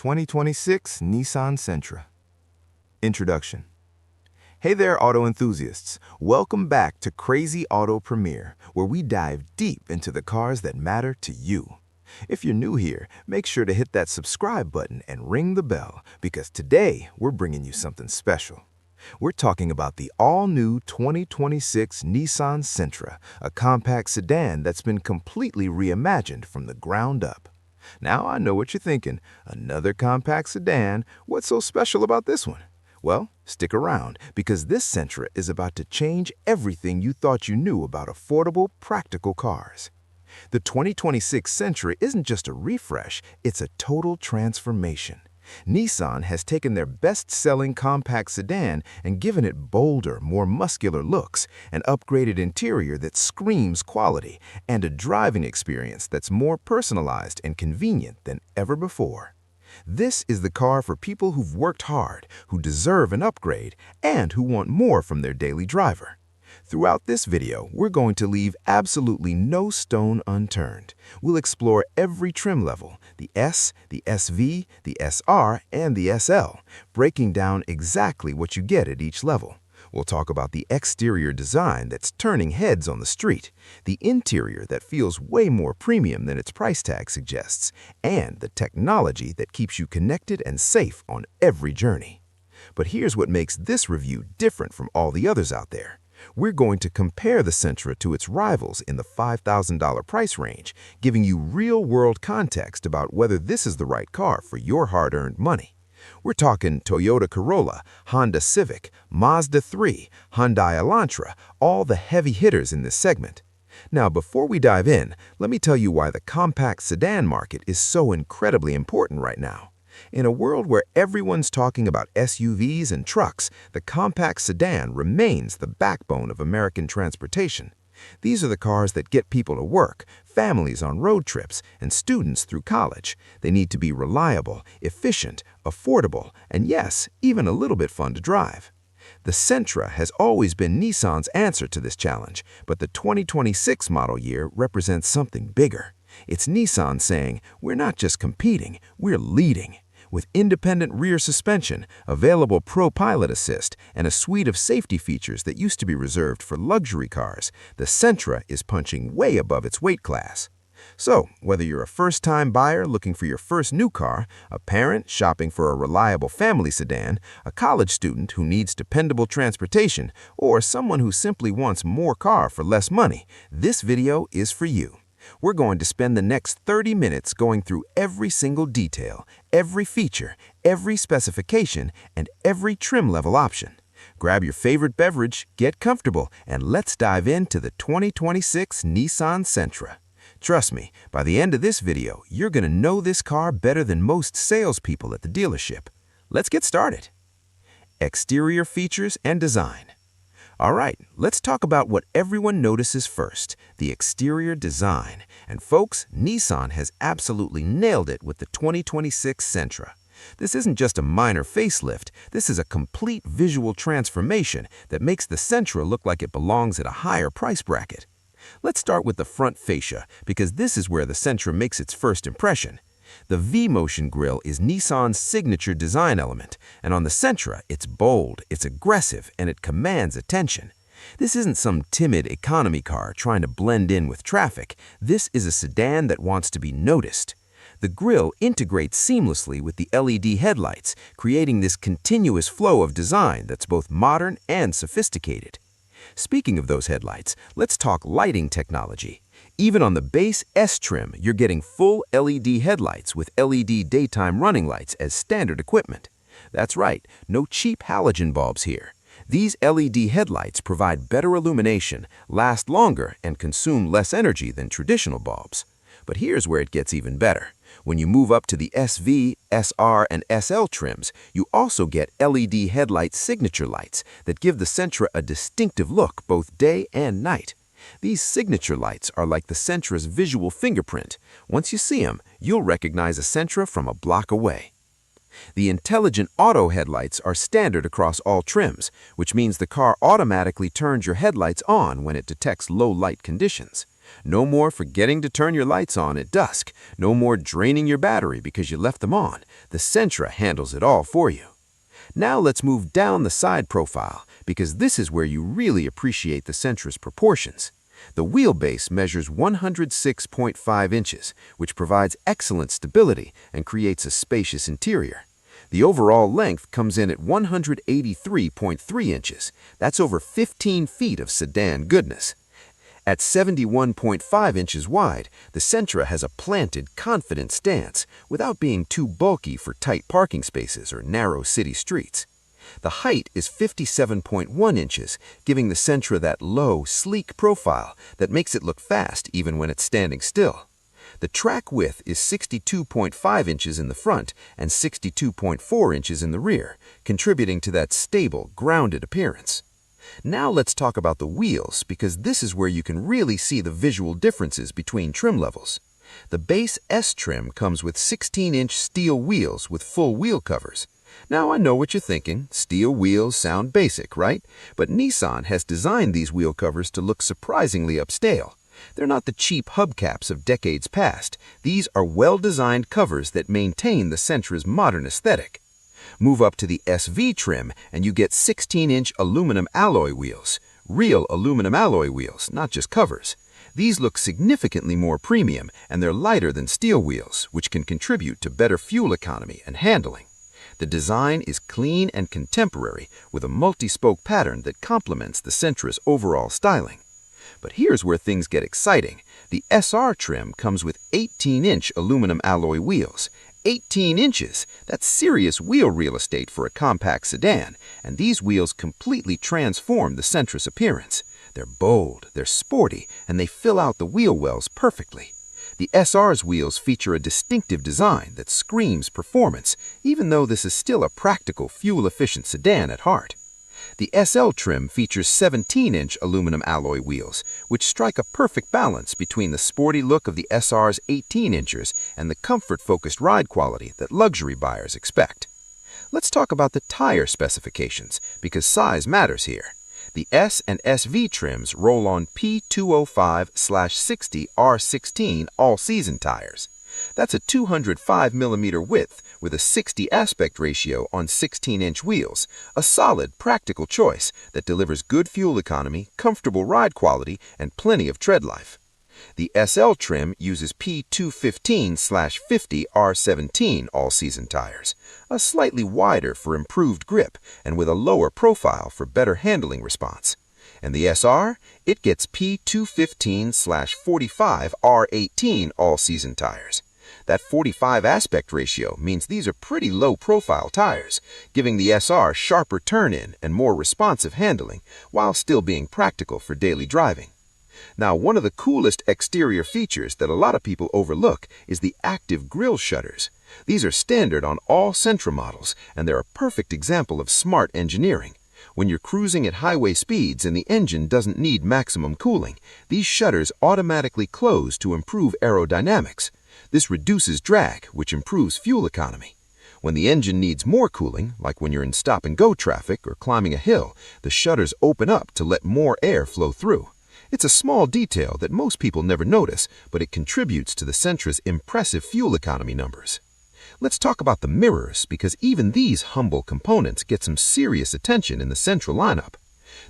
2026 Nissan Sentra. Introduction. Hey there, auto enthusiasts. Welcome back to Crazy Auto Premiere, where we dive deep into the cars that matter to you. If you're new here, make sure to hit that subscribe button and ring the bell, because today we're bringing you something special. We're talking about the all-new 2026 Nissan Sentra, a compact sedan that's been completely reimagined from the ground up. Now, I know what you're thinking. Another compact sedan? What's so special about this one? Well, stick around, because this Sentra is about to change everything you thought you knew about affordable, practical cars. The 2026 Sentra isn't just a refresh, it's a total transformation. Nissan has taken their best-selling compact sedan and given it bolder, more muscular looks, an upgraded interior that screams quality, and a driving experience that's more personalized and convenient than ever before. This is the car for people who've worked hard, who deserve an upgrade, and who want more from their daily driver. Throughout this video, we're going to leave absolutely no stone unturned. We'll explore every trim level, the S, the SV, the SR, and the SL, breaking down exactly what you get at each level. We'll talk about the exterior design that's turning heads on the street, the interior that feels way more premium than its price tag suggests, and the technology that keeps you connected and safe on every journey. But here's what makes this review different from all the others out there. We're going to compare the Sentra to its rivals in the $5,000 price range, giving you real-world context about whether this is the right car for your hard-earned money. We're talking Toyota Corolla, Honda Civic, Mazda 3, Hyundai Elantra, all the heavy hitters in this segment. Now, before we dive in, let me tell you why the compact sedan market is so incredibly important right now. In a world where everyone's talking about SUVs and trucks, the compact sedan remains the backbone of American transportation. These are the cars that get people to work, families on road trips, and students through college. They need to be reliable, efficient, affordable, and yes, even a little bit fun to drive. The Sentra has always been Nissan's answer to this challenge, but the 2026 model year represents something bigger. It's Nissan saying, we're not just competing, we're leading. With independent rear suspension, available Pro Pilot Assist, and a suite of safety features that used to be reserved for luxury cars, the Sentra is punching way above its weight class. So, whether you're a first-time buyer looking for your first new car, a parent shopping for a reliable family sedan, a college student who needs dependable transportation, or someone who simply wants more car for less money, this video is for you. We're going to spend the next 30 minutes going through every single detail, every feature, every specification, and every trim level option. Grab your favorite beverage, get comfortable, and let's dive into the 2026 Nissan Sentra. Trust me, by the end of this video, you're going to know this car better than most salespeople at the dealership. Let's get started. Exterior features and design. All right, let's talk about what everyone notices first, the exterior design. And folks, Nissan has absolutely nailed it with the 2026 Sentra. This isn't just a minor facelift, this is a complete visual transformation that makes the Sentra look like it belongs at a higher price bracket. Let's start with the front fascia, because this is where the Sentra makes its first impression. The V-Motion grille is Nissan's signature design element, and on the Sentra, it's bold, it's aggressive, and it commands attention. This isn't some timid economy car trying to blend in with traffic. This is a sedan that wants to be noticed. The grille integrates seamlessly with the LED headlights, creating this continuous flow of design that's both modern and sophisticated. Speaking of those headlights, let's talk lighting technology. Even on the base S trim, you're getting full LED headlights with LED daytime running lights as standard equipment. That's right, no cheap halogen bulbs here. These LED headlights provide better illumination, last longer, and consume less energy than traditional bulbs. But here's where it gets even better. When you move up to the SV, SR, and SL trims, you also get LED headlight signature lights that give the Sentra a distinctive look both day and night. These signature lights are like the Sentra's visual fingerprint. Once you see them, you'll recognize a Sentra from a block away. The intelligent auto headlights are standard across all trims, which means the car automatically turns your headlights on when it detects low light conditions. No more forgetting to turn your lights on at dusk. No more draining your battery because you left them on. The Sentra handles it all for you. Now let's move down the side profile, because this is where you really appreciate the Sentra's proportions. The wheelbase measures 106.5 inches, which provides excellent stability and creates a spacious interior. The overall length comes in at 183.3 inches. That's over 15 feet of sedan goodness. At 71.5 inches wide, the Sentra has a planted, confident stance without being too bulky for tight parking spaces or narrow city streets. The height is 57.1 inches, giving the Sentra that low, sleek profile that makes it look fast even when it's standing still. The track width is 62.5 inches in the front and 62.4 inches in the rear, contributing to that stable, grounded appearance. Now let's talk about the wheels, because this is where you can really see the visual differences between trim levels. The base S trim comes with 16-inch steel wheels with full wheel covers. Now I know what you're thinking, steel wheels sound basic, right? But Nissan has designed these wheel covers to look surprisingly upscale. They're not the cheap hubcaps of decades past. These are well-designed covers that maintain the Sentra's modern aesthetic. Move up to the SV trim and you get 16-inch aluminum alloy wheels. Real aluminum alloy wheels, not just covers. These look significantly more premium and they're lighter than steel wheels, which can contribute to better fuel economy and handling. The design is clean and contemporary with a multi-spoke pattern that complements the Sentra's overall styling. But here's where things get exciting. The SR trim comes with 18-inch aluminum alloy wheels. 18 inches! That's serious wheel real estate for a compact sedan, and these wheels completely transform the Sentra's appearance. They're bold, they're sporty, and they fill out the wheel wells perfectly. The SR's wheels feature a distinctive design that screams performance, even though this is still a practical, fuel-efficient sedan at heart. The SL trim features 17-inch aluminum alloy wheels, which strike a perfect balance between the sporty look of the SR's 18-inchers and the comfort-focused ride quality that luxury buyers expect. Let's talk about the tire specifications, because size matters here. The S and SV trims roll on P205/60 R16 all-season tires. That's a 205mm width with a 60 aspect ratio on 16-inch wheels, a solid, practical choice that delivers good fuel economy, comfortable ride quality, and plenty of tread life. The SL trim uses P215/50 R17 all-season tires, a slightly wider for improved grip and with a lower profile for better handling response. And the SR, it gets P215/45 R18 all-season tires. That 45 aspect ratio means these are pretty low-profile tires, giving the SR sharper turn-in and more responsive handling, while still being practical for daily driving. Now, one of the coolest exterior features that a lot of people overlook is the active grille shutters. These are standard on all Sentra models, and they're a perfect example of smart engineering. When you're cruising at highway speeds and the engine doesn't need maximum cooling, these shutters automatically close to improve aerodynamics. This reduces drag, which improves fuel economy. When the engine needs more cooling, like when you're in stop-and-go traffic or climbing a hill, the shutters open up to let more air flow through. It's a small detail that most people never notice, but it contributes to the Sentra's impressive fuel economy numbers. Let's talk about the mirrors, because even these humble components get some serious attention in the Sentra lineup.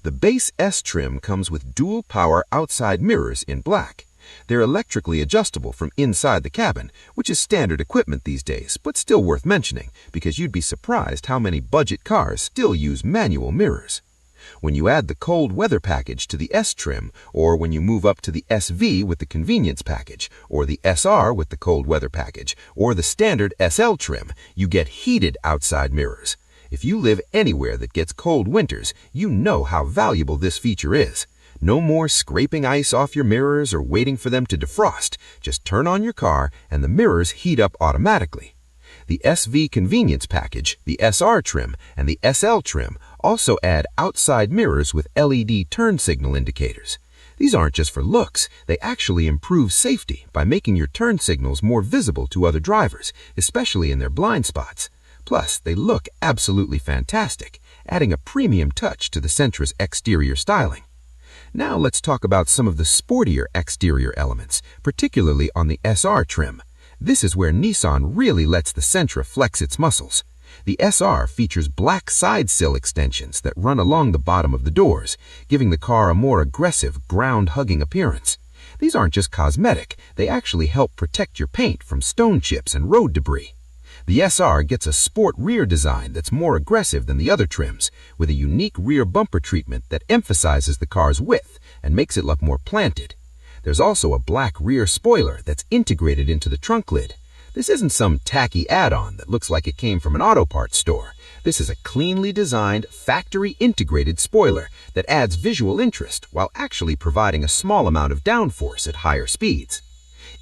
The base S trim comes with dual-power outside mirrors in black. They're electrically adjustable from inside the cabin, which is standard equipment these days, but still worth mentioning, because you'd be surprised how many budget cars still use manual mirrors. When you add the cold weather package to the S trim, or when you move up to the SV with the convenience package, or the SR with the cold weather package, or the standard SL trim, you get heated outside mirrors. If you live anywhere that gets cold winters, you know how valuable this feature is. No more scraping ice off your mirrors or waiting for them to defrost. Just turn on your car and the mirrors heat up automatically. The SV convenience package, the SR trim, and the SL trim also add outside mirrors with LED turn signal indicators. These aren't just for looks, they actually improve safety by making your turn signals more visible to other drivers, especially in their blind spots. Plus, they look absolutely fantastic, adding a premium touch to the Sentra's exterior styling. Now let's talk about some of the sportier exterior elements, particularly on the SR trim. This is where Nissan really lets the Sentra flex its muscles. The SR features black side sill extensions that run along the bottom of the doors, giving the car a more aggressive, ground-hugging appearance. These aren't just cosmetic, they actually help protect your paint from stone chips and road debris. The SR gets a sport rear design that's more aggressive than the other trims, with a unique rear bumper treatment that emphasizes the car's width and makes it look more planted. There's also a black rear spoiler that's integrated into the trunk lid. This isn't some tacky add-on that looks like it came from an auto parts store. This is a cleanly designed, factory-integrated spoiler that adds visual interest while actually providing a small amount of downforce at higher speeds.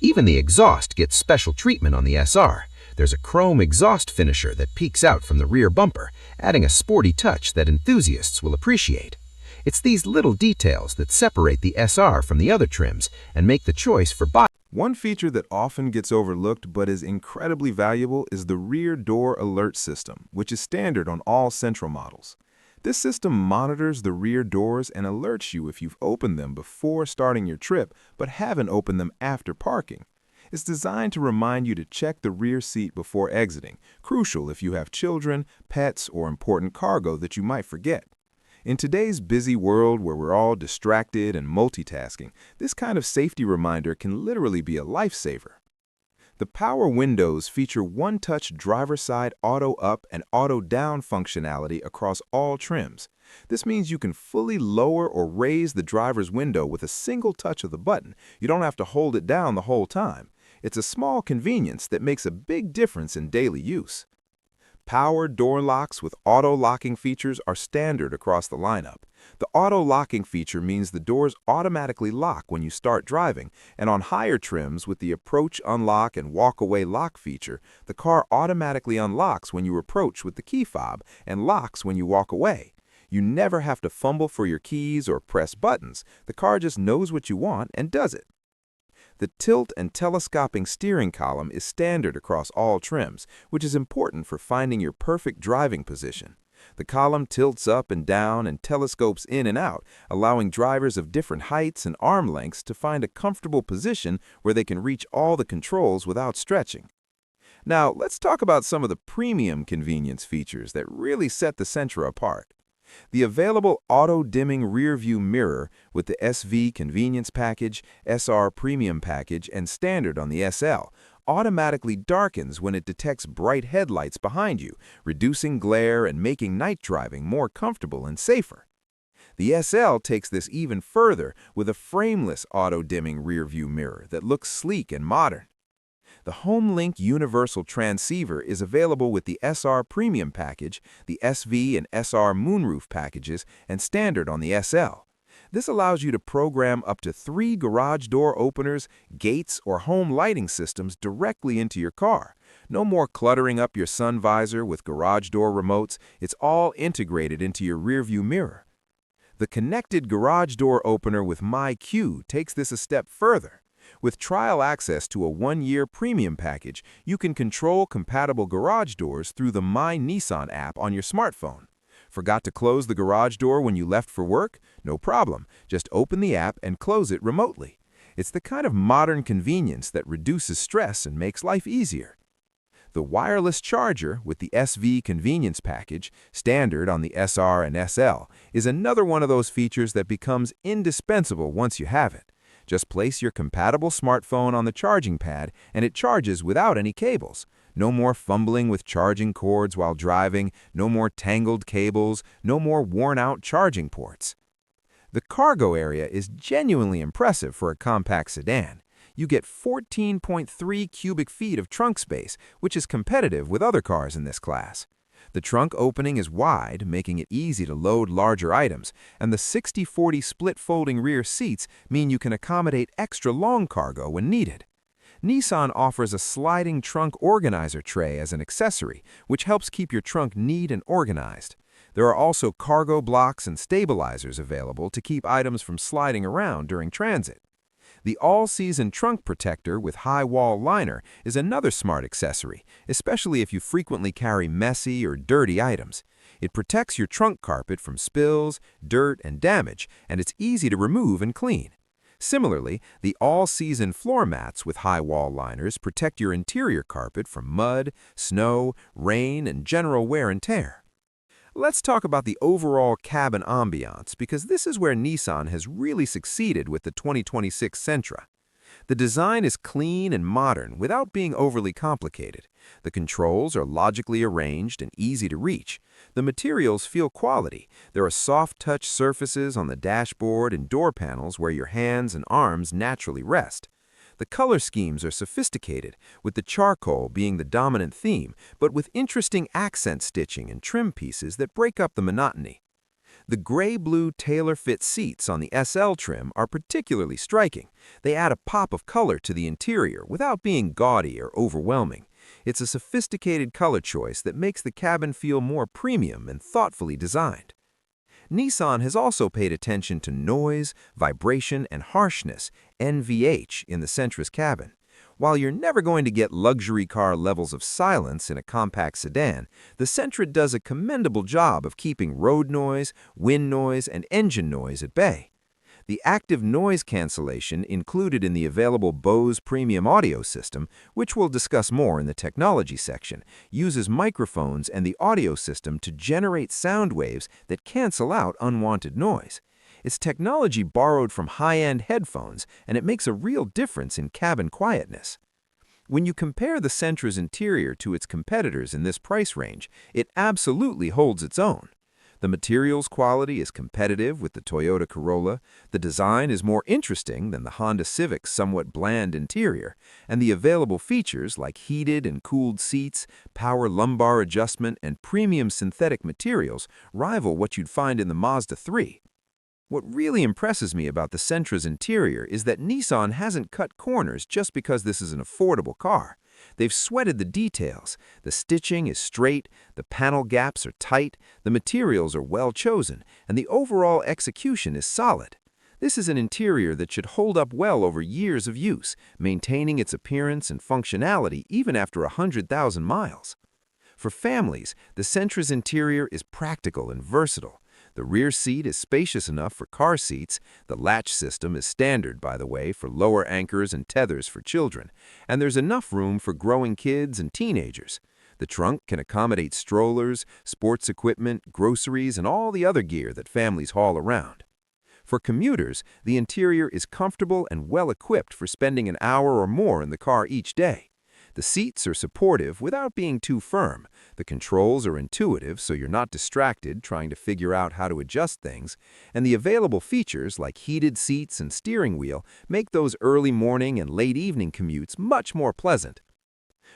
Even the exhaust gets special treatment on the SR. There's a chrome exhaust finisher that peeks out from the rear bumper, adding a sporty touch that enthusiasts will appreciate. It's these little details that separate the SR from the other trims and make the choice for buyers. One feature that often gets overlooked but is incredibly valuable is the rear door alert system, which is standard on all Sentra models. This system monitors the rear doors and alerts you if you've opened them before starting your trip but haven't opened them after parking. It's designed to remind you to check the rear seat before exiting, crucial if you have children, pets, or important cargo that you might forget. In today's busy world where we're all distracted and multitasking, this kind of safety reminder can literally be a lifesaver. The power windows feature one-touch driver-side auto-up and auto-down functionality across all trims. This means you can fully lower or raise the driver's window with a single touch of the button. You don't have to hold it down the whole time. It's a small convenience that makes a big difference in daily use. Power door locks with auto-locking features are standard across the lineup. The auto-locking feature means the doors automatically lock when you start driving, and on higher trims with the approach, unlock, and walk-away lock feature, the car automatically unlocks when you approach with the key fob and locks when you walk away. You never have to fumble for your keys or press buttons. The car just knows what you want and does it. The tilt and telescoping steering column is standard across all trims, which is important for finding your perfect driving position. The column tilts up and down and telescopes in and out, allowing drivers of different heights and arm lengths to find a comfortable position where they can reach all the controls without stretching. Now, let's talk about some of the premium convenience features that really set the Sentra apart. The available auto-dimming rear-view mirror with the SV Convenience Package, SR Premium Package, and Standard on the SL automatically darkens when it detects bright headlights behind you, reducing glare and making night driving more comfortable and safer. The SL takes this even further with a frameless auto-dimming rear-view mirror that looks sleek and modern. The HomeLink Universal Transceiver is available with the SR Premium Package, the SV and SR Moonroof packages, and Standard on the SL. This allows you to program up to 3 garage door openers, gates, or home lighting systems directly into your car. No more cluttering up your sun visor with garage door remotes. It's all integrated into your rearview mirror. The connected garage door opener with MyQ takes this a step further. With trial access to a 1-year premium package, you can control compatible garage doors through the My Nissan app on your smartphone. Forgot to close the garage door when you left for work? No problem. Just open the app and close it remotely. It's the kind of modern convenience that reduces stress and makes life easier. The wireless charger with the SV Convenience Package, Standard on the SR and SL, is another one of those features that becomes indispensable once you have it. Just place your compatible smartphone on the charging pad and it charges without any cables. No more fumbling with charging cords while driving, no more tangled cables, no more worn-out charging ports. The cargo area is genuinely impressive for a compact sedan. You get 14.3 cubic feet of trunk space, which is competitive with other cars in this class. The trunk opening is wide, making it easy to load larger items, and the 60/40 split folding rear seats mean you can accommodate extra long cargo when needed. Nissan offers a sliding trunk organizer tray as an accessory, which helps keep your trunk neat and organized. There are also cargo blocks and stabilizers available to keep items from sliding around during transit. The all-season trunk protector with high-wall liner is another smart accessory, especially if you frequently carry messy or dirty items. It protects your trunk carpet from spills, dirt, and damage, and it's easy to remove and clean. Similarly, the all-season floor mats with high wall liners protect your interior carpet from mud, snow, rain, and general wear and tear. Let's talk about the overall cabin ambiance, because this is where Nissan has really succeeded with the 2026 Sentra. The design is clean and modern without being overly complicated. The controls are logically arranged and easy to reach. The materials feel quality. There are soft-touch surfaces on the dashboard and door panels where your hands and arms naturally rest. The color schemes are sophisticated, with the charcoal being the dominant theme, but with interesting accent stitching and trim pieces that break up the monotony. The gray-blue tailor-fit seats on the SL trim are particularly striking. They add a pop of color to the interior without being gaudy or overwhelming. It's a sophisticated color choice that makes the cabin feel more premium and thoughtfully designed. Nissan has also paid attention to noise, vibration, and harshness, NVH, in the Sentra's cabin. While you're never going to get luxury car levels of silence in a compact sedan, the Sentra does a commendable job of keeping road noise, wind noise, and engine noise at bay. The active noise cancellation included in the available Bose premium audio system, which we'll discuss more in the technology section, uses microphones and the audio system to generate sound waves that cancel out unwanted noise. It's technology borrowed from high-end headphones, and it makes a real difference in cabin quietness. When you compare the Sentra's interior to its competitors in this price range, it absolutely holds its own. The materials quality is competitive with the Toyota Corolla, the design is more interesting than the Honda Civic's somewhat bland interior, and the available features like heated and cooled seats, power lumbar adjustment, and premium synthetic materials rival what you'd find in the Mazda 3. What really impresses me about the Sentra's interior is that Nissan hasn't cut corners just because this is an affordable car. They've sweated the details. The stitching is straight, the panel gaps are tight, the materials are well chosen, and the overall execution is solid. This is an interior that should hold up well over years of use, maintaining its appearance and functionality even after 100,000 miles. For families, the Sentra's interior is practical and versatile. The rear seat is spacious enough for car seats. The latch system is standard, by the way, for lower anchors and tethers for children, and there's enough room for growing kids and teenagers. The trunk can accommodate strollers, sports equipment, groceries, and all the other gear that families haul around. For commuters, the interior is comfortable and well-equipped for spending an hour or more in the car each day. The seats are supportive without being too firm. The controls are intuitive, so you're not distracted trying to figure out how to adjust things, and the available features like heated seats and steering wheel make those early morning and late evening commutes much more pleasant.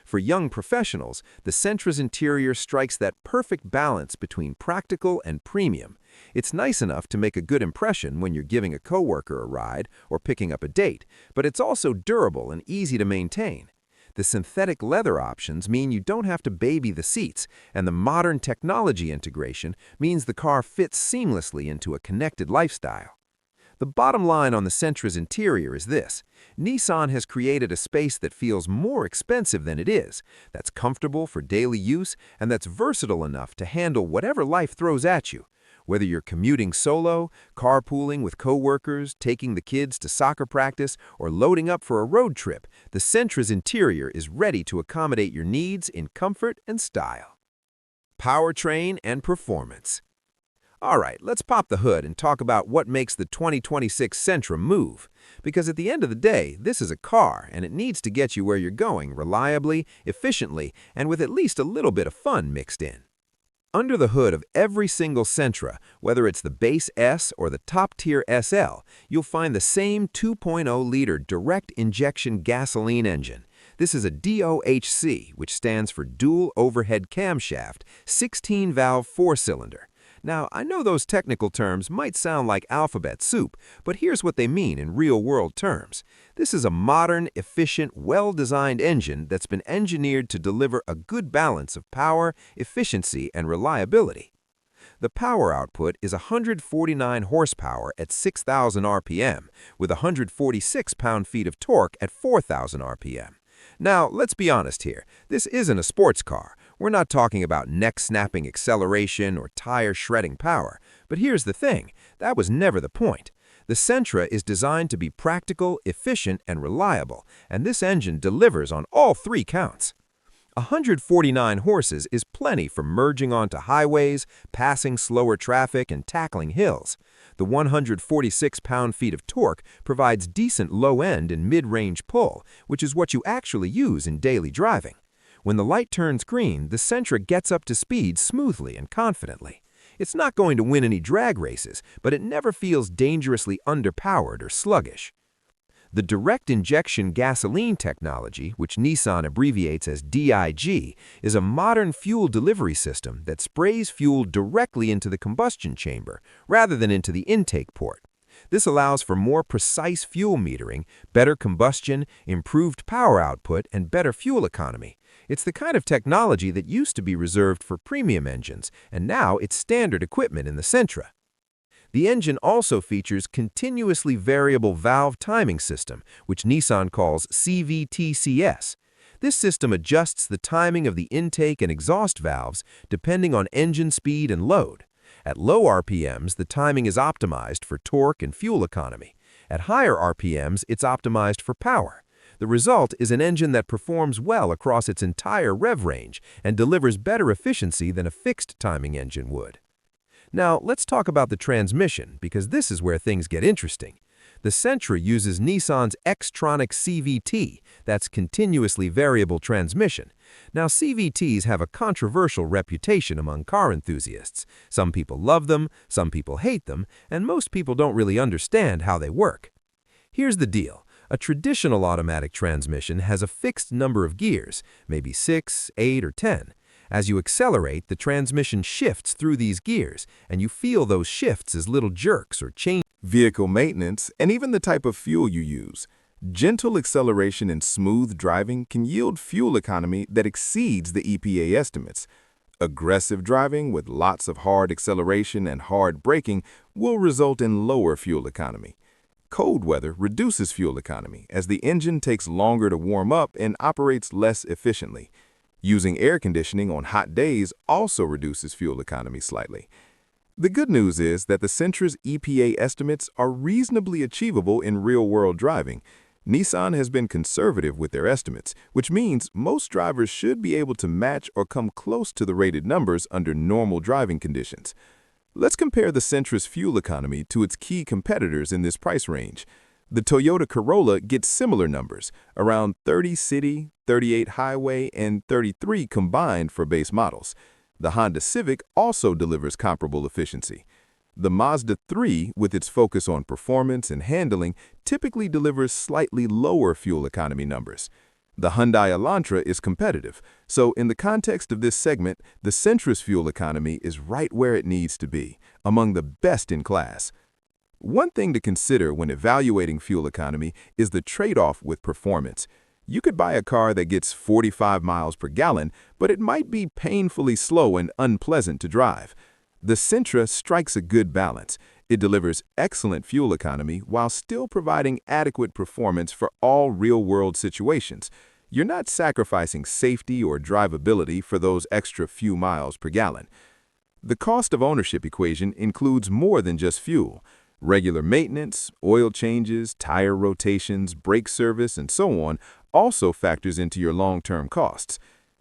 For young professionals, the Sentra's interior strikes that perfect balance between practical and premium. It's nice enough to make a good impression when you're giving a coworker a ride or picking up a date, but it's also durable and easy to maintain. The synthetic leather options mean you don't have to baby the seats, and the modern technology integration means the car fits seamlessly into a connected lifestyle. The bottom line on the Sentra's interior is this: Nissan has created a space that feels more expensive than it is, that's comfortable for daily use, and that's versatile enough to handle whatever life throws at you. Whether you're commuting solo, carpooling with coworkers, taking the kids to soccer practice, or loading up for a road trip, the Sentra's interior is ready to accommodate your needs in comfort and style. Powertrain and performance. All right, let's pop the hood and talk about what makes the 2026 Sentra move. Because at the end of the day, this is a car, and it needs to get you where you're going reliably, efficiently, and with at least a little bit of fun mixed in. Under the hood of every single Sentra, whether it's the base S or the top-tier SL, you'll find the same 2.0-liter direct-injection gasoline engine. This is a DOHC, which stands for Dual Overhead Camshaft, 16-valve four-cylinder. Now, I know those technical terms might sound like alphabet soup, but here's what they mean in real-world terms. This is a modern, efficient, well-designed engine that's been engineered to deliver a good balance of power, efficiency, and reliability. The power output is 149 horsepower at 6,000 RPM, with 146 pound-feet of torque at 4,000 RPM. Now, let's be honest here. This isn't a sports car. We're not talking about neck-snapping acceleration or tire-shredding power. But here's the thing, that was never the point. The Sentra is designed to be practical, efficient, and reliable, and this engine delivers on all three counts. 149 horses is plenty for merging onto highways, passing slower traffic, and tackling hills. The 146 pound-feet of torque provides decent low-end and mid-range pull, which is what you actually use in daily driving. When the light turns green, the Sentra gets up to speed smoothly and confidently. It's not going to win any drag races, but it never feels dangerously underpowered or sluggish. The direct injection gasoline technology, which Nissan abbreviates as DIG, is a modern fuel delivery system that sprays fuel directly into the combustion chamber rather than into the intake port. This allows for more precise fuel metering, better combustion, improved power output, and better fuel economy. It's the kind of technology that used to be reserved for premium engines, and now it's standard equipment in the Sentra. The engine also features continuously variable valve timing system, which Nissan calls CVTCS. This system adjusts the timing of the intake and exhaust valves depending on engine speed and load. At low RPMs, the timing is optimized for torque and fuel economy. At higher RPMs, it's optimized for power. The result is an engine that performs well across its entire rev range and delivers better efficiency than a fixed timing engine would. Now, let's talk about the transmission, because this is where things get interesting. The Sentra uses Nissan's Xtronic CVT, that's continuously variable transmission. Now, CVTs have a controversial reputation among car enthusiasts. Some people love them, some people hate them, and most people don't really understand how they work. Here's the deal. A traditional automatic transmission has a fixed number of gears, maybe 6, 8, or 10. As you accelerate, the transmission shifts through these gears, and you feel those shifts as little jerks or changes. Vehicle maintenance, and even the type of fuel you use. Gentle acceleration and smooth driving can yield fuel economy that exceeds the EPA estimates. Aggressive driving with lots of hard acceleration and hard braking will result in lower fuel economy. Cold weather reduces fuel economy as the engine takes longer to warm up and operates less efficiently. Using air conditioning on hot days also reduces fuel economy slightly. The good news is that the Sentra's EPA estimates are reasonably achievable in real-world driving. Nissan has been conservative with their estimates, which means most drivers should be able to match or come close to the rated numbers under normal driving conditions. Let's compare the Sentra's fuel economy to its key competitors in this price range. The Toyota Corolla gets similar numbers, around 30 city, 38 highway, and 33 combined for base models. The Honda Civic also delivers comparable efficiency. The Mazda 3, with its focus on performance and handling, typically delivers slightly lower fuel economy numbers. The Hyundai Elantra is competitive, so in the context of this segment, the Sentra's fuel economy is right where it needs to be, among the best in class. One thing to consider when evaluating fuel economy is the trade-off with performance. You could buy a car that gets 45 miles per gallon, but it might be painfully slow and unpleasant to drive. The Sentra strikes a good balance. It delivers excellent fuel economy while still providing adequate performance for all real-world situations. You're not sacrificing safety or drivability for those extra few miles per gallon. The cost of ownership equation includes more than just fuel. Regular maintenance, oil changes, tire rotations, brake service, and so on also factors into your long-term costs.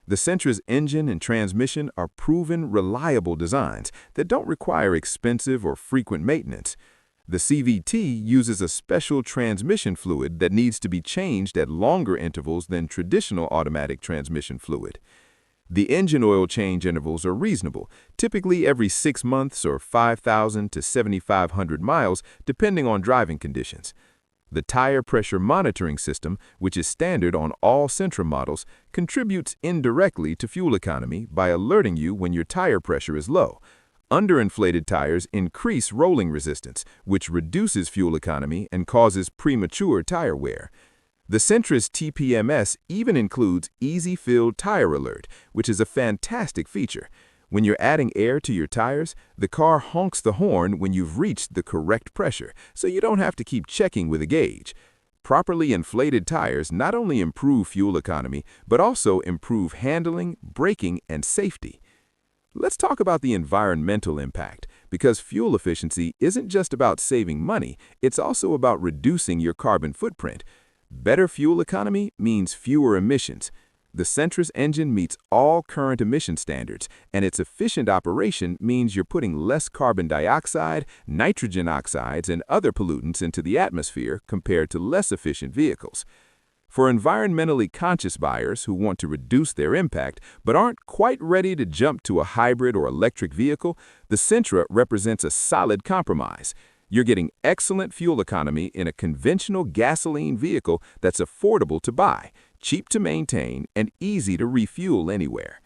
The Sentra's engine and transmission are proven, reliable designs that don't require expensive or frequent maintenance. The CVT uses a special transmission fluid that needs to be changed at longer intervals than traditional automatic transmission fluid. The engine oil change intervals are reasonable, typically every 6 months or 5,000 to 7,500 miles, depending on driving conditions. The tire pressure monitoring system, which is standard on all Sentra models, contributes indirectly to fuel economy by alerting you when your tire pressure is low. Underinflated tires increase rolling resistance, which reduces fuel economy and causes premature tire wear. The Sentra's TPMS even includes Easy Fill Tire Alert, which is a fantastic feature. When you're adding air to your tires, the car honks the horn when you've reached the correct pressure, so you don't have to keep checking with a gauge. Properly inflated tires not only improve fuel economy, but also improve handling, braking, and safety. Let's talk about the environmental impact, because fuel efficiency isn't just about saving money, it's also about reducing your carbon footprint. Better fuel economy means fewer emissions. The Sentra's engine meets all current emission standards, and its efficient operation means you're putting less carbon dioxide, nitrogen oxides, and other pollutants into the atmosphere compared to less efficient vehicles. For environmentally conscious buyers who want to reduce their impact but aren't quite ready to jump to a hybrid or electric vehicle, the Sentra represents a solid compromise. You're getting excellent fuel economy in a conventional gasoline vehicle that's affordable to buy, cheap to maintain, and easy to refuel anywhere.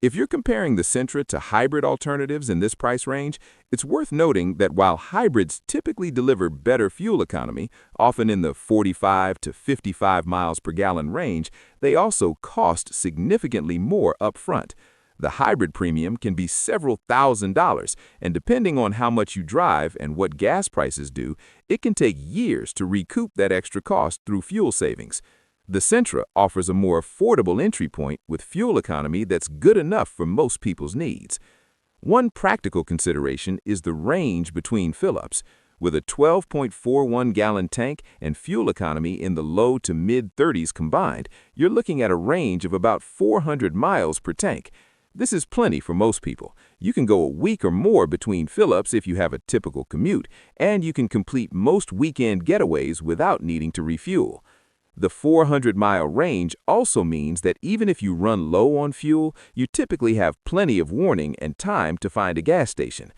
If you're comparing the Sentra to hybrid alternatives in this price range, it's worth noting that while hybrids typically deliver better fuel economy, often in the 45 to 55 miles per gallon range, they also cost significantly more upfront. The hybrid premium can be several $1,000s, and depending on how much you drive and what gas prices do, it can take years to recoup that extra cost through fuel savings. The Sentra offers a more affordable entry point with fuel economy that's good enough for most people's needs. One practical consideration is the range between fill-ups. With a 12.41-gallon tank and fuel economy in the low to mid-30s combined, you're looking at a range of about 400 miles per tank. This is plenty for most people. You can go a week or more between fill-ups if you have a typical commute, and you can complete most weekend getaways without needing to refuel. The 400-mile range also means that even if you run low on fuel, you typically have plenty of warning and time to find a gas station.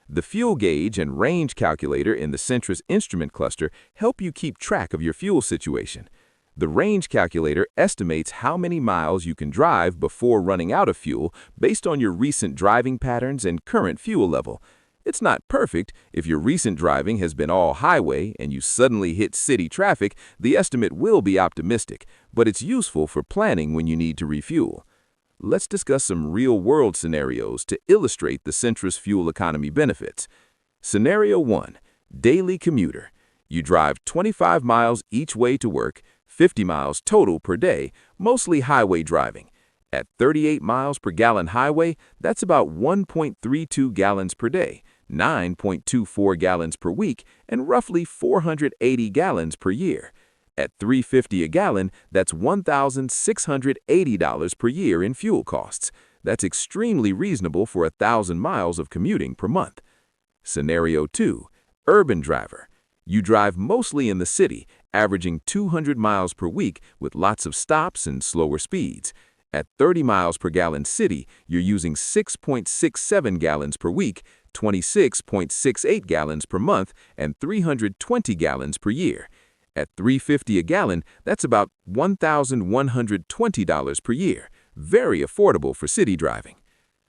The fuel gauge and range calculator in the Sentra's instrument cluster help you keep track of your fuel situation. The range calculator estimates how many miles you can drive before running out of fuel based on your recent driving patterns and current fuel level. It's not perfect. If your recent driving has been all highway and you suddenly hit city traffic, the estimate will be optimistic, but it's useful for planning when you need to refuel. Let's discuss some real-world scenarios to illustrate the Sentra's fuel economy benefits. Scenario 1. Daily commuter. You drive 25 miles each way to work, 50 miles total per day, mostly highway driving. At 38 miles per gallon highway, that's about 1.32 gallons per day, 9.24 gallons per week, and roughly 480 gallons per year. At $3.50 a gallon, that's $1,680 per year in fuel costs. That's extremely reasonable for 1,000 miles of commuting per month. Scenario 2. Urban driver. You drive mostly in the city, averaging 200 miles per week with lots of stops and slower speeds. At 30 miles per gallon city, you're using 6.67 gallons per week, 26.68 gallons per month, and 320 gallons per year. At $3.50 a gallon, that's about $1,120 per year. Very affordable for city driving.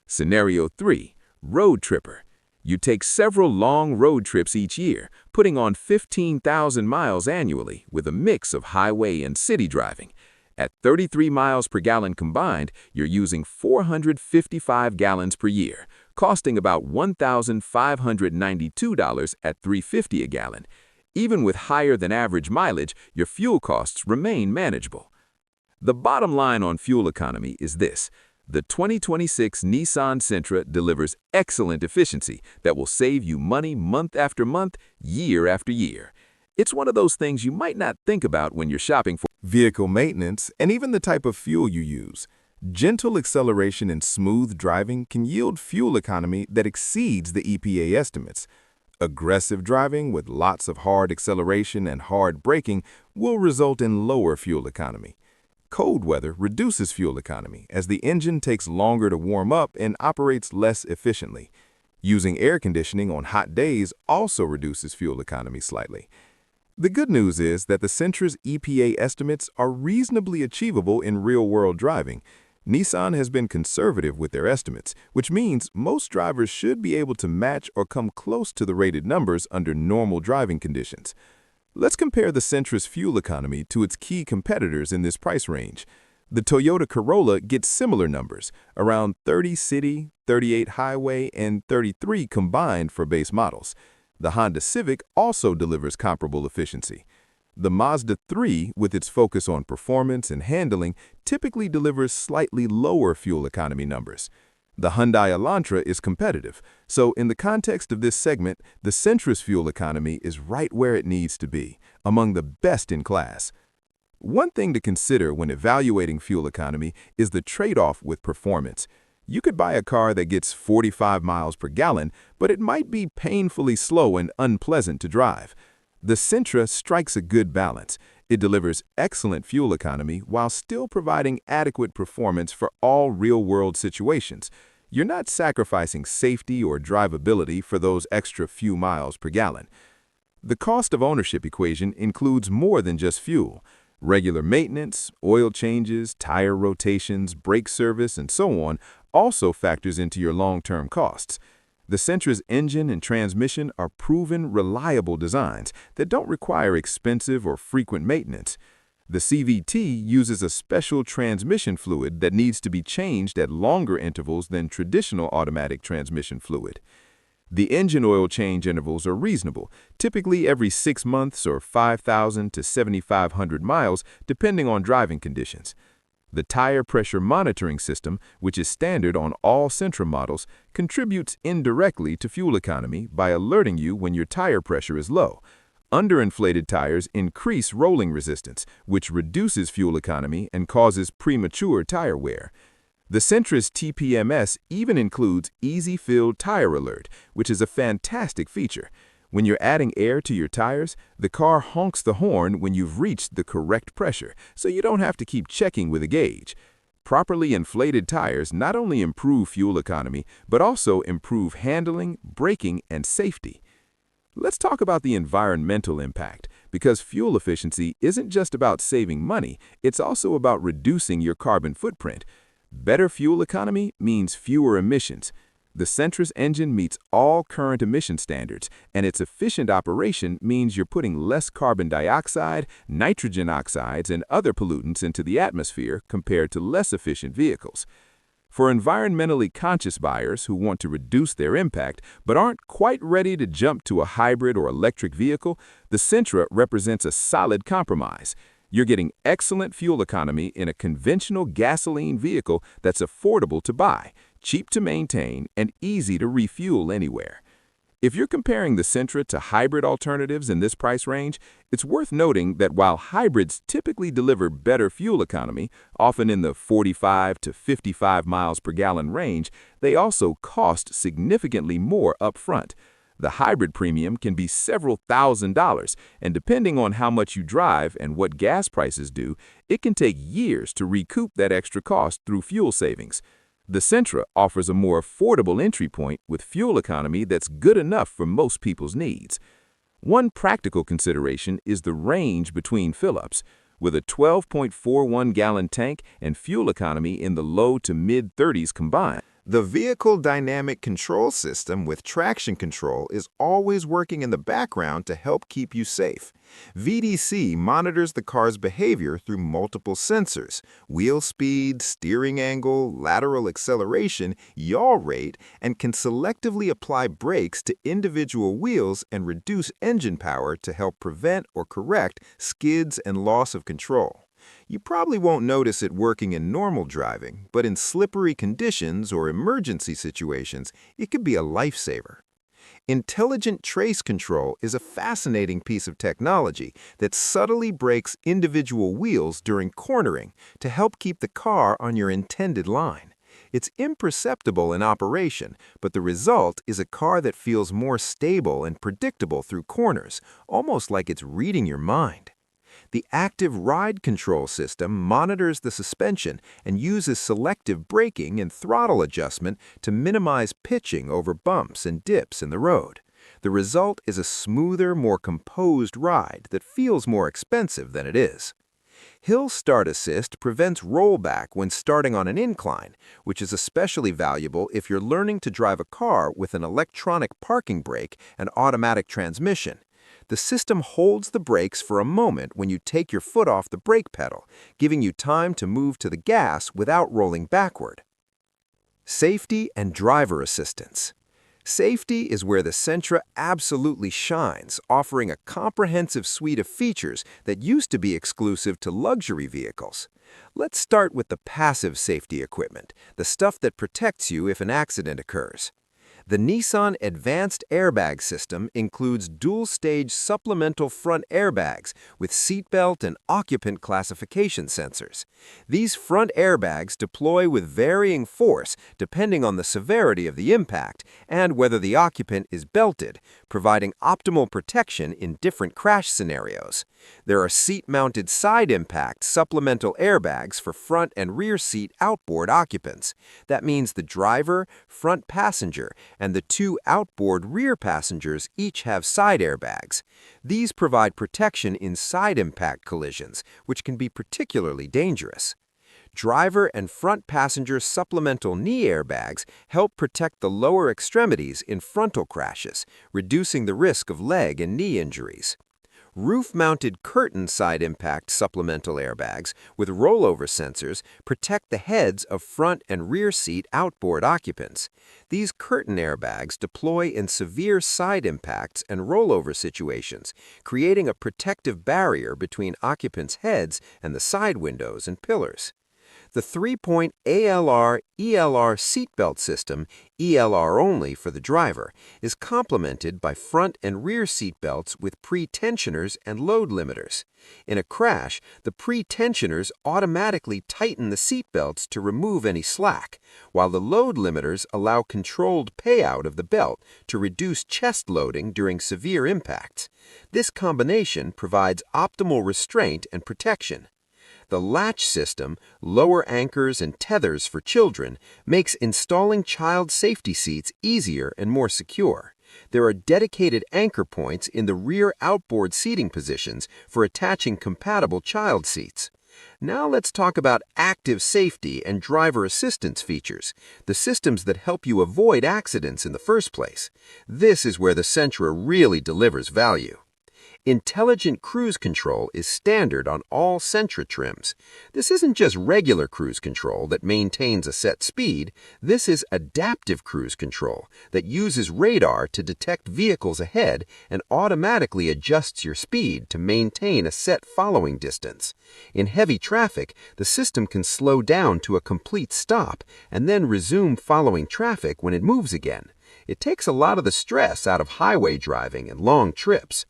Scenario 3. Road tripper. You take several long road trips each year, putting on 15,000 miles annually with a mix of highway and city driving. At 33 miles per gallon combined, you're using 455 gallons per year, costing about $1,592 at $3.50 a gallon. Even with higher than average mileage, your fuel costs remain manageable. The bottom line on fuel economy is this. The 2026 Nissan Sentra delivers excellent efficiency that will save you money month after month, year after year. It's one of those things you might not think about when you're shopping for Vehicle maintenance, and even the type of fuel you use. Gentle acceleration and smooth driving can yield fuel economy that exceeds the EPA estimates. Aggressive driving with lots of hard acceleration and hard braking will result in lower fuel economy. Cold weather reduces fuel economy as the engine takes longer to warm up and operates less efficiently. Using air conditioning on hot days also reduces fuel economy slightly. The good news is that the Sentra's EPA estimates are reasonably achievable in real-world driving. Nissan has been conservative with their estimates, which means most drivers should be able to match or come close to the rated numbers under normal driving conditions. Let's compare the Sentra's fuel economy to its key competitors in this price range. The Toyota Corolla gets similar numbers, around 30 city, 38 highway, and 33 combined for base models. The Honda Civic also delivers comparable efficiency. The Mazda 3, with its focus on performance and handling, typically delivers slightly lower fuel economy numbers. The Hyundai Elantra is competitive, so in the context of this segment, the Sentra's fuel economy is right where it needs to be, among the best in class. One thing to consider when evaluating fuel economy is the trade-off with performance. You could buy a car that gets 45 miles per gallon, but it might be painfully slow and unpleasant to drive. The Sentra strikes a good balance. It delivers excellent fuel economy while still providing adequate performance for all real-world situations. You're not sacrificing safety or drivability for those extra few miles per gallon. The cost of ownership equation includes more than just fuel. Regular maintenance, oil changes, tire rotations, brake service, and so on also factors into your long-term costs. The Sentra's engine and transmission are proven, reliable designs that don't require expensive or frequent maintenance. The CVT uses a special transmission fluid that needs to be changed at longer intervals than traditional automatic transmission fluid. The engine oil change intervals are reasonable, typically every 6 months or 5,000 to 7,500 miles, depending on driving conditions. The tire pressure monitoring system, which is standard on all Sentra models, contributes indirectly to fuel economy by alerting you when your tire pressure is low. Underinflated tires increase rolling resistance, which reduces fuel economy and causes premature tire wear. The Sentra's TPMS even includes Easy Fill Tire Alert, which is a fantastic feature. When you're adding air to your tires, the car honks the horn when you've reached the correct pressure, so you don't have to keep checking with a gauge. Properly inflated tires not only improve fuel economy, but also improve handling, braking, and safety. Let's talk about the environmental impact, because fuel efficiency isn't just about saving money, it's also about reducing your carbon footprint. Better fuel economy means fewer emissions. The Sentra's engine meets all current emission standards, and its efficient operation means you're putting less carbon dioxide, nitrogen oxides, and other pollutants into the atmosphere compared to less efficient vehicles. For environmentally conscious buyers who want to reduce their impact but aren't quite ready to jump to a hybrid or electric vehicle, the Sentra represents a solid compromise. You're getting excellent fuel economy in a conventional gasoline vehicle that's affordable to buy, cheap to maintain, and easy to refuel anywhere. If you're comparing the Sentra to hybrid alternatives in this price range, it's worth noting that while hybrids typically deliver better fuel economy, often in the 45 to 55 miles per gallon range, they also cost significantly more upfront. The hybrid premium can be several $1,000s, and depending on how much you drive and what gas prices do, it can take years to recoup that extra cost through fuel savings. The Sentra offers a more affordable entry point with fuel economy that's good enough for most people's needs. One practical consideration is the range between fill-ups. With a 12.41-gallon tank and fuel economy in the low to mid-30s combined, The vehicle dynamic control system with traction control is always working in the background to help keep you safe. VDC monitors the car's behavior through multiple sensors: wheel speed, steering angle, lateral acceleration, yaw rate, and can selectively apply brakes to individual wheels and reduce engine power to help prevent or correct skids and loss of control. You probably won't notice it working in normal driving, but in slippery conditions or emergency situations, it could be a lifesaver. Intelligent trace control is a fascinating piece of technology that subtly brakes individual wheels during cornering to help keep the car on your intended line. It's imperceptible in operation, but the result is a car that feels more stable and predictable through corners, almost like it's reading your mind. The active ride control system monitors the suspension and uses selective braking and throttle adjustment to minimize pitching over bumps and dips in the road. The result is a smoother, more composed ride that feels more expensive than it is. Hill Start Assist prevents rollback when starting on an incline, which is especially valuable if you're learning to drive a car with an electronic parking brake and automatic transmission. The system holds the brakes for a moment when you take your foot off the brake pedal, giving you time to move to the gas without rolling backward. Safety and driver assistance. Safety is where the Sentra absolutely shines, offering a comprehensive suite of features that used to be exclusive to luxury vehicles. Let's start with the passive safety equipment, the stuff that protects you if an accident occurs. The Nissan Advanced Airbag System includes dual-stage supplemental front airbags with seatbelt and occupant classification sensors. These front airbags deploy with varying force depending on the severity of the impact and whether the occupant is belted, providing optimal protection in different crash scenarios. There are seat-mounted side impact supplemental airbags for front and rear seat outboard occupants. That means the driver, front passenger, and the two outboard rear passengers each have side airbags. These provide protection in side impact collisions, which can be particularly dangerous. Driver and front passenger supplemental knee airbags help protect the lower extremities in frontal crashes, reducing the risk of leg and knee injuries. Roof-mounted curtain side impact supplemental airbags with rollover sensors protect the heads of front and rear seat outboard occupants. These curtain airbags deploy in severe side impacts and rollover situations, creating a protective barrier between occupants' heads and the side windows and pillars. The 3-point ALR-ELR seatbelt system, ELR only for the driver, is complemented by front and rear seatbelts with pre-tensioners and load limiters. In a crash, the pre-tensioners automatically tighten the seatbelts to remove any slack, while the load limiters allow controlled payout of the belt to reduce chest loading during severe impacts. This combination provides optimal restraint and protection. The latch system, lower anchors and tethers for children, makes installing child safety seats easier and more secure. There are dedicated anchor points in the rear outboard seating positions for attaching compatible child seats. Now let's talk about active safety and driver assistance features, the systems that help you avoid accidents in the first place. This is where the Sentra really delivers value. Intelligent cruise control is standard on all Sentra trims. This isn't just regular cruise control that maintains a set speed. This is adaptive cruise control that uses radar to detect vehicles ahead and automatically adjusts your speed to maintain a set following distance. In heavy traffic, the system can slow down to a complete stop and then resume following traffic when it moves again. It takes a lot of the stress out of highway driving and long trips.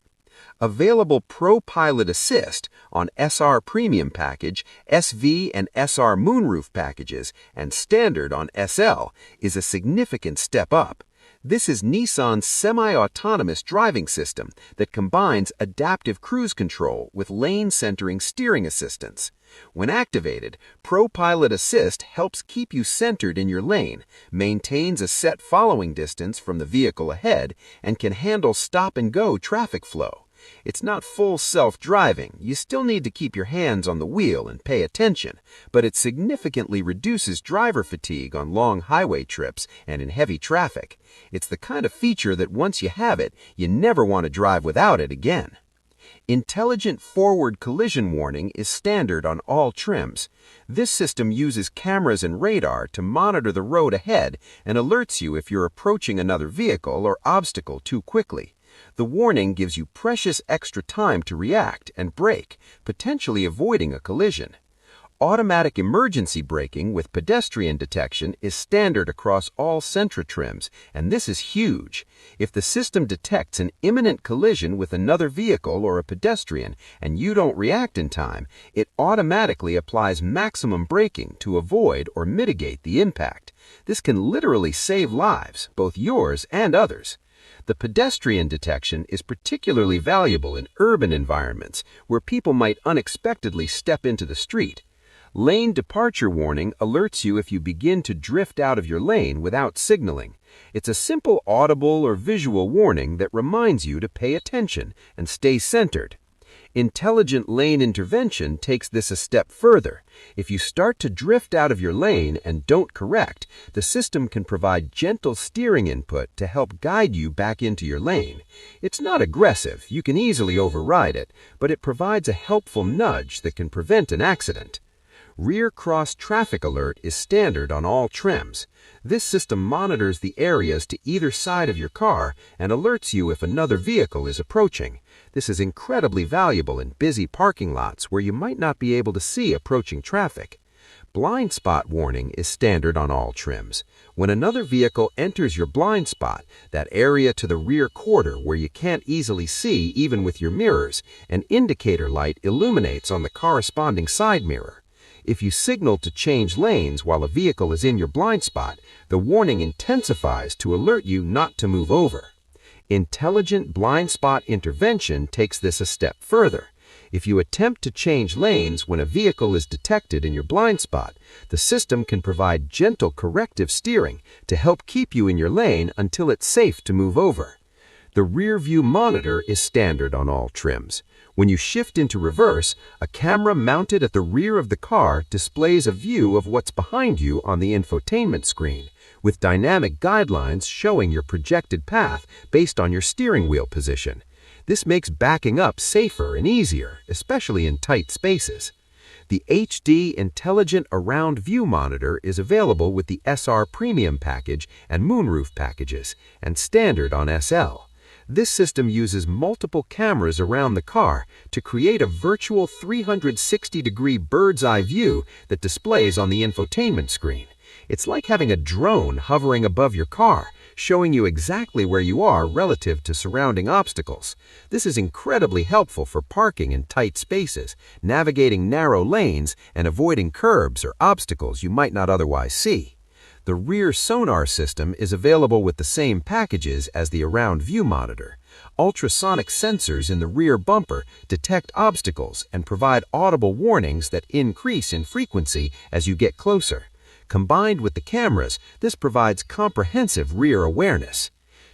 Available Pro Pilot Assist on SR Premium Package, SV and SR Moonroof packages, and Standard on SL is a significant step up. This is Nissan's semi-autonomous driving system that combines adaptive cruise control with lane-centering steering assistance. When activated, Pro Pilot Assist helps keep you centered in your lane, maintains a set following distance from the vehicle ahead, and can handle stop-and-go traffic flow. It's not full self-driving. You still need to keep your hands on the wheel and pay attention, but it significantly reduces driver fatigue on long highway trips and in heavy traffic. It's the kind of feature that once you have it, you never want to drive without it again. Intelligent Forward Collision Warning is standard on all trims. This system uses cameras and radar to monitor the road ahead and alerts you if you're approaching another vehicle or obstacle too quickly. The warning gives you precious extra time to react and brake, potentially avoiding a collision. Automatic emergency braking with pedestrian detection is standard across all Sentra trims, and this is huge. If the system detects an imminent collision with another vehicle or a pedestrian and you don't react in time, it automatically applies maximum braking to avoid or mitigate the impact. This can literally save lives, both yours and others. The pedestrian detection is particularly valuable in urban environments where people might unexpectedly step into the street. Lane departure warning alerts you if you begin to drift out of your lane without signaling. It's a simple audible or visual warning that reminds you to pay attention and stay centered. Intelligent lane intervention takes this a step further. If you start to drift out of your lane and don't correct, the system can provide gentle steering input to help guide you back into your lane. It's not aggressive, you can easily override it, but it provides a helpful nudge that can prevent an accident. Rear Cross Traffic Alert is standard on all trims. This system monitors the areas to either side of your car and alerts you if another vehicle is approaching. This is incredibly valuable in busy parking lots where you might not be able to see approaching traffic. Blind spot warning is standard on all trims. When another vehicle enters your blind spot, that area to the rear quarter where you can't easily see even with your mirrors, an indicator light illuminates on the corresponding side mirror. If you signal to change lanes while a vehicle is in your blind spot, the warning intensifies to alert you not to move over. Intelligent blind spot intervention takes this a step further. If you attempt to change lanes when a vehicle is detected in your blind spot, the system can provide gentle corrective steering to help keep you in your lane until it's safe to move over. The rear view monitor is standard on all trims. When you shift into reverse, a camera mounted at the rear of the car displays a view of what's behind you on the infotainment screen, with dynamic guidelines showing your projected path based on your steering wheel position. This makes backing up safer and easier, especially in tight spaces. The HD Intelligent Around View Monitor is available with the SR Premium package and Moonroof packages, and standard on SL. This system uses multiple cameras around the car to create a virtual 360-degree bird's-eye view that displays on the infotainment screen. It's like having a drone hovering above your car, showing you exactly where you are relative to surrounding obstacles. This is incredibly helpful for parking in tight spaces, navigating narrow lanes, and avoiding curbs or obstacles you might not otherwise see. The rear sonar system is available with the same packages as the Around View Monitor. Ultrasonic sensors in the rear bumper detect obstacles and provide audible warnings that increase in frequency as you get closer. Combined with the cameras, this provides comprehensive rear awareness.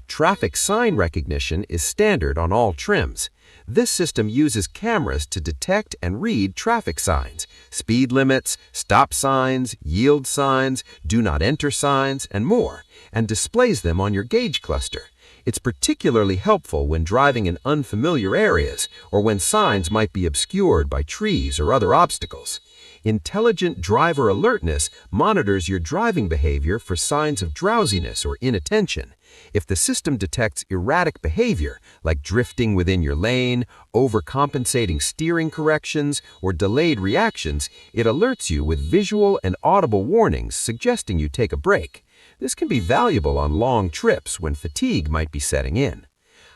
Traffic sign recognition is standard on all trims. This system uses cameras to detect and read traffic signs, speed limits, stop signs, yield signs, do not enter signs, and more, and displays them on your gauge cluster. It's particularly helpful when driving in unfamiliar areas or when signs might be obscured by trees or other obstacles. Intelligent Driver Alertness monitors your driving behavior for signs of drowsiness or inattention. If the system detects erratic behavior, like drifting within your lane, overcompensating steering corrections, or delayed reactions, it alerts you with visual and audible warnings suggesting you take a break. This can be valuable on long trips when fatigue might be setting in.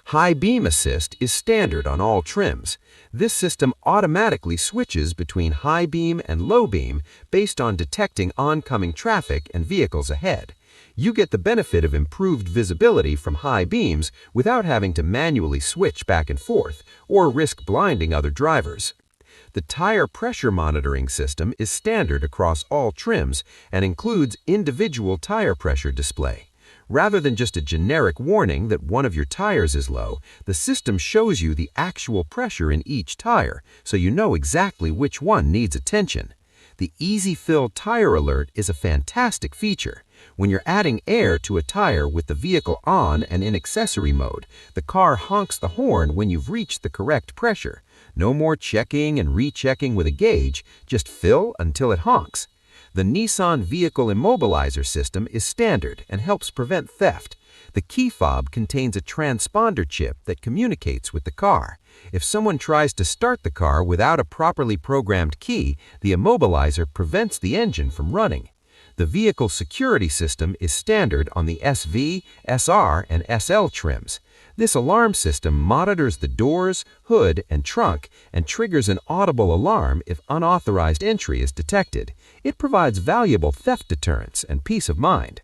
High Beam Assist is standard on all trims. This system automatically switches between high beam and low beam based on detecting oncoming traffic and vehicles ahead. You get the benefit of improved visibility from high beams without having to manually switch back and forth or risk blinding other drivers. The tire pressure monitoring system is standard across all trims and includes individual tire pressure display. Rather than just a generic warning that one of your tires is low, the system shows you the actual pressure in each tire, so you know exactly which one needs attention. The Easy Fill Tire Alert is a fantastic feature. When you're adding air to a tire with the vehicle on and in accessory mode, the car honks the horn when you've reached the correct pressure. No more checking and rechecking with a gauge, just fill until it honks. The Nissan Vehicle Immobilizer system is standard and helps prevent theft. The key fob contains a transponder chip that communicates with the car. If someone tries to start the car without a properly programmed key, the immobilizer prevents the engine from running. The vehicle security system is standard on the SV, SR, and SL trims. This alarm system monitors the doors, hood, and trunk and triggers an audible alarm if unauthorized entry is detected. It provides valuable theft deterrence and peace of mind.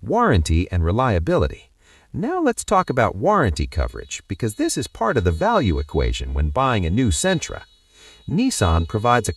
Warranty and reliability. Now let's talk about warranty coverage, because this is part of the value equation when buying a new Sentra. Nissan provides a